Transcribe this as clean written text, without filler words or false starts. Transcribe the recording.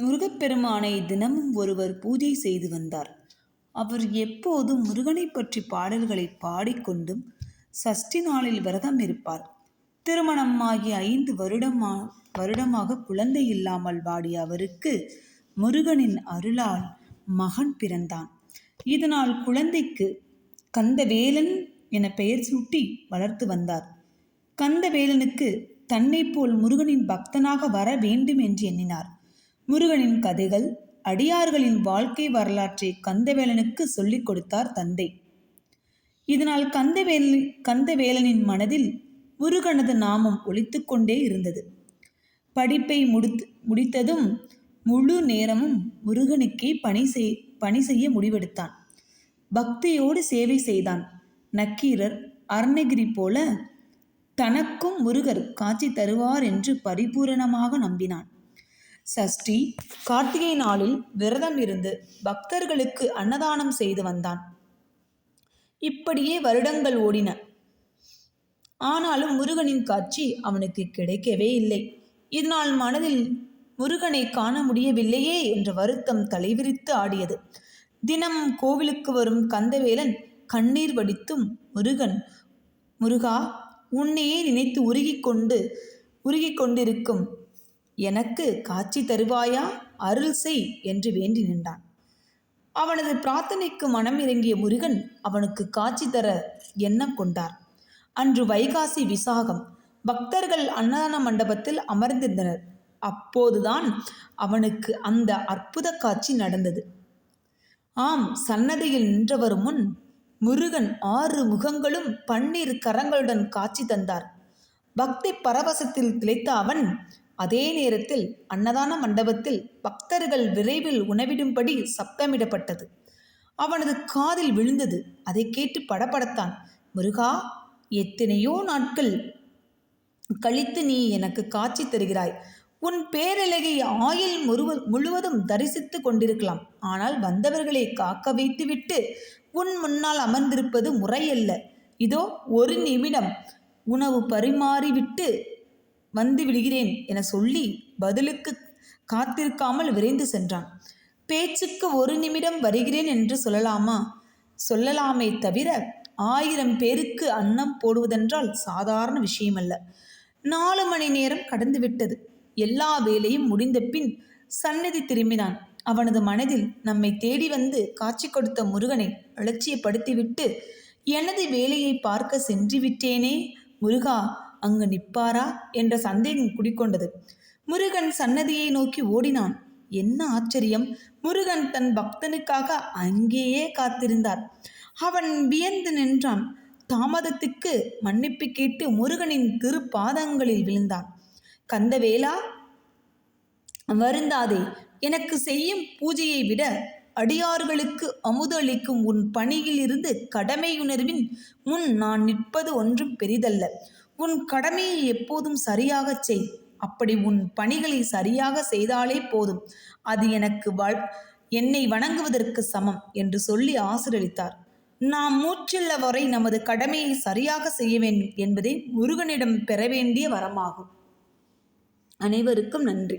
முருகப்பெருமானை தினமும் ஒருவர் பூஜை செய்து வந்தார். அவர் எப்போதும் முருகனை பற்றி பாடல்களை பாடிக்கொண்டும் சஷ்டி நாளில் விரதம் இருப்பார். திருமணமாகி 5 வருடமாக குழந்தை இல்லாமல் வாடிய அவருக்கு முருகனின் அருளால் மகன் பிறந்தான். இதனால் குழந்தைக்கு கந்தவேலன் என பெயர் சூட்டி வளர்த்து வந்தார். கந்தவேலனுக்கு தன்னை போல் முருகனின் பக்தனாக வர வேண்டும் என்று எண்ணினார். முருகனின் கதைகள், அடியார்களின் வாழ்க்கை வரலாற்றை கந்தவேலனுக்கு சொல்லிக் கொடுத்தார் தந்தை. இதனால் கந்தவேலனின் மனதில் முருகனது நாமம் ஒலித்து கொண்டே இருந்தது. படிப்பை முடித்ததும் முழு நேரமும் முருகனுக்கே பணி செய்ய முடிவெடுத்தான். பக்தியோடு சேவை செய்தான். நக்கீரர், அருணகிரி போல தனக்கும் முருகர் காட்சி தருவார் என்று பரிபூரணமாக நம்பினான். சஷ்டி, கார்த்திகை நாளில் விரதம் இருந்து பக்தர்களுக்கு அன்னதானம் செய்து வந்தான். இப்படியே வருடங்கள் ஓடின. ஆனாலும் முருகனின் காட்சி அவனுக்கு கிடைக்கவே இல்லை. இதனால் மனதில் முருகனை காண முடியவில்லையே என்ற வருத்தம் தலைவிரித்து ஆடியது. தினமும் கோவிலுக்கு வரும் கந்தவேலன் கண்ணீர் வடித்தும் முருகா, உன்னையே நினைத்து உருகி கொண்டிருக்கும் எனக்கு காட்சி தருவாயா, அருள் செய் என்று வேண்டி நின்றான். அவனது பிரார்த்தனைக்கு மனம் இறங்கிய முருகன் அவனுக்கு காட்சி தர எண்ணம் கொண்டார். அன்று வைகாசி விசாகம். பக்தர்கள் அன்னதான மண்டபத்தில் அமர்ந்திருந்தனர். அப்போதுதான் அவனுக்கு அந்த அற்புத காட்சி நடந்தது. ஆம், சன்னதியில் நின்றவர் முன் முருகன் 6 முகங்களும் 12 கரங்களுடன் காட்சி தந்தார். பக்தி பரவசத்தில் திளைத்த அவன் அதே நேரத்தில் அன்னதான மண்டபத்தில் பக்தர்கள் விரைவில் உணவிடும்படி சப்தமிடப்பட்டது. அவனது காதில் விழுந்தது. அதை கேட்டு படபடத்தான். முருகா, எத்தனையோ நாட்கள் கழித்து நீ எனக்கு காட்சி தருகிறாய். உன் பேரழகை ஆயுள் முழுவதும் தரிசித்து கொண்டிருக்கலாம். ஆனால் வந்தவர்களை காக்க வைத்துவிட்டு உன் முன்னால் அமர்ந்திருப்பது முறையல்ல. இதோ 1 நிமிடம் உணவு பரிமாறிவிட்டு வந்து விடுகிறேன் என சொல்லி பதிலுக்கு காத்திருக்காமல் விரைந்து சென்றான். பேச்சுக்கு 1 நிமிடம் வருகிறேன் என்று சொல்லலாமே தவிர 1000 பேருக்கு அன்னம் போடுவதென்றால் சாதாரண விஷயமல்ல. 4 மணி நேரம் கடந்துவிட்டது. எல்லா வேலையும் முடிந்த பின் சந்நிதி திரும்பினான். அவனது மனதில் நம்மை தேடி வந்து காட்சி கொடுத்த முருகனை அலட்சியப்படுத்திவிட்டு எனது வேலையை பார்க்க சென்று விட்டேனே, முருகா அங்கு நிற்பாரா என்ற சந்தேகம் குடிக்கொண்டது. முருகன் சன்னதியை நோக்கி ஓடினான். என்ன ஆச்சரியம்! முருகன் தன் பக்தனுக்காக அங்கேயே காத்திருந்தார். அவன் வியந்து நின்றான். தாமதத்துக்கு மன்னிப்பு கேட்டு முருகனின் திருப்பாதங்களில் விழுந்தான். கந்தவேலா, வருந்தாதே. எனக்கு செய்யும் பூஜையை விட அடியார்களுக்கு அமுது அளிக்கும் உன் பணியில் இருந்து கடமையுணர்வின் முன் நான் நிற்பது ஒன்றும் பெரிதல்ல. உன் கடமையை எப்போதும் சரியாகச் செய். அப்படி உன் பணிகளை சரியாக செய்தாலே போதும். அது என்னை வணங்குவதற்கு சமம் என்று சொல்லி ஆசீர்வதித்தார். நாம் மூச்சுள்ள வரை நமது கடமையை சரியாக செய்ய வேண்டும் என்பதே முருகனிடம் பெற வேண்டிய வரமாகும். அனைவருக்கும் நன்றி.